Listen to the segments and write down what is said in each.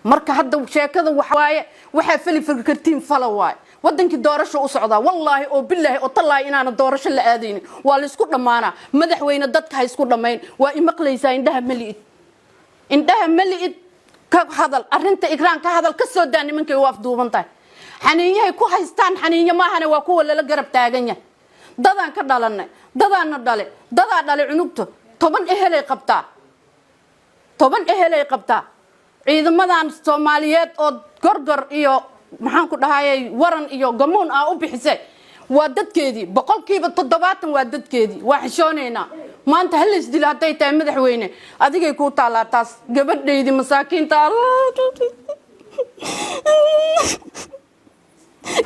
marka hadda sheekada waxa fali fikirtiin fala waay wadankii doorasho u socda wallahi oo billahi oo tallahi inaana doorasho la aadeen waa la isku dhamaana madaxweyne dadka hay isku dhamayn waa imaqlaysaa indhaha maliid ka hadal arinta ikraan ka hadal ka soo daa nimankay waaf duubantahay xaniinyahay ku haystaan xaniinyo maahane waa kuwa la garab taagan yahay dadaan ka dhalanay dadaana dhale cunugto 10 ehelay qabtaa ciidamadan Soomaaliyeed oo gorgor iyo maxaan ku dhahayay waran iyo gamoon u bixisay waa dadkeedii boqolkiiba 70 waa dadkeedii waa xishooneena maanta hal isdil haday tahay madaxweyne adigay ku taalaa taas gabadheedii masaakiinta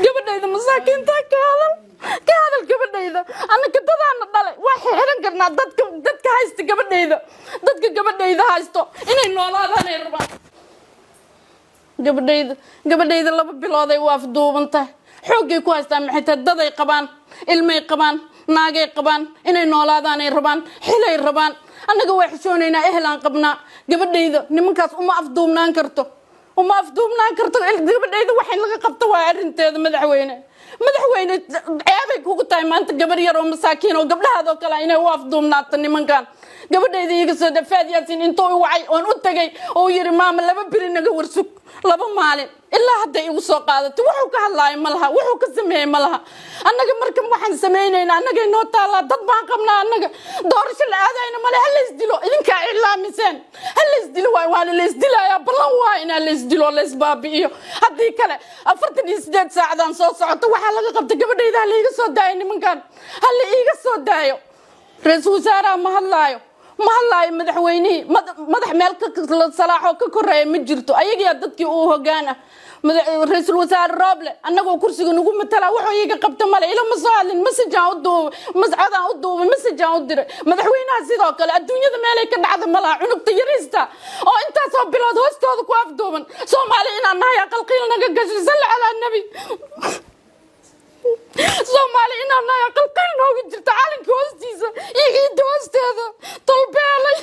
gabadheeda masaakiinta ka hadal gabadheeda anaka dadaana dhalay waxa xiran karnaa dadka haysta gabadheeda haysto inay noolaadaan ay rabaan gabadheeda 2 bilood ay waaf duubantahay xoogay ku haystaan maxay daday qabaan ilmay qabaan naagay qabaan inay noolaadaan ay rabaan xilay rabaan anaga way xishooneena ehlaan qabnaa gabadheeda nimankaas uma afduubnaan karto gabadheeda waxay laga qabto waa arinteeda madaxweyne ceebay kugu tahay maanta gabar yar oo masaakiin oo gabdhahaad oo kale inay waaf duubnaato nimankan gabadheeda iga soo dhafaad yaasin intuu wacay oon u tagay oo yiri maama 2 biri naga warsug 2 maalin ilaa hadda igu soo qaadato wuxuu ka hadlaay malaha wuxuu ka sameeyay malaha annaga markan waxaan sameeynayna annaga inoo taala dad baan qabnaa annaga doorasho la aadayna male hal isdilo idinka ilaamiseen hal isdilo waa la isdilaya balan waa in la isdilo la isbaabiyo hadii kale 48 saacadan soo socoto waxa laga qabtay gabadheeda la iga soo daayay nimankan hal iga soo daayo ra'iisul wasaaraha ma hadlaayo madaxweynihi madax meel ka salaaxo ka koreey ma jirto ayaga dadkii uu hogaana ra'iisul wasaare Roble annagoo kursiga nagu matala wuxuu iga qabta male ila ma soo hadlin message aan u duubay message aan u diray madaxweynaha sidoo kale adduunyada meel ay ka dhacdo malaha cunugta yarista oo intaas oo bilood hoostooda ku afduuban Soomaali inaan nahay aqalqiil naga gashay sallallahu alayhi nabi Soomaali inaan nahay aqalqiil nooga jirta caalinka hoostiisa iyo hoosteeda talbeelay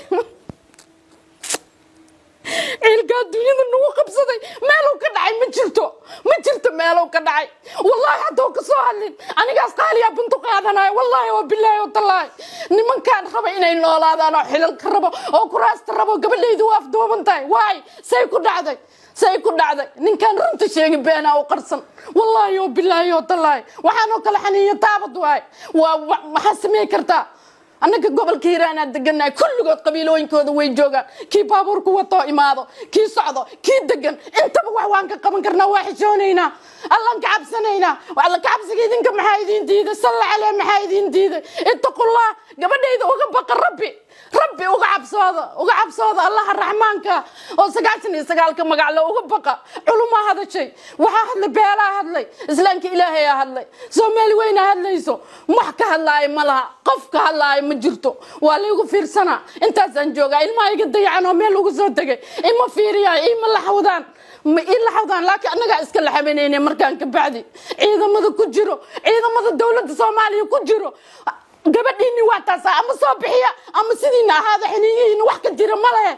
ilka dunyada nagu qabsaday meel uu ka dhacay ma jirto meel uu ka dhacay wallahi hadoo ka soo hadlin anigaas qaaliya buntu qaadanay wallahi wa billahi wa tallahi nimankan raba inay noolaadaan oo xilal ka rabo oo kuraasta rabo gabadheedu waaf duubantahay waay say ku dhacday ninkan runta sheegi beena oo qarsan wallahi wa billahi wa tallahi waxaan oo kala xaniyo taabad waay waxa sameey kartaa annaga gobolka Hiiraan deganaa kulligood qabiilooyinkooda way joogaan kii baabuurku wato imaado kii socdo kii degan intaba wax waan ka qaban karnaa waa xishooneena Allah ka cabsanayna wala ka cabsiga idinka maxaa idin diiday sallallahu alayhi maxaa idin diiday ittaqullah gabadheeda uga baqa rabbi uga cabsooda Allah arrahmaanka oo 99 ka magac la uga baqa culuma hadashay waxa hadlay beela hadlay islaamka ilaahay hadlay Soomaali weyna hadlayso wax ka hadlaay malaha qof ka hadlaay ma jirto waa la igu fiirsana intaas aan joogaa ilmahayga dayacan oo meel ugu soo tagay ima fiiriyaa ima la xawdaan laakiin anaga iska la xabeynayna markaan ka bacdi ciidamada ku jiro ciidamada dawladda Soomaaliya ku jiro gabadhiini waa taas ama soo bixiya ama sidiina ahaada xiniyiin wax ka jira malaha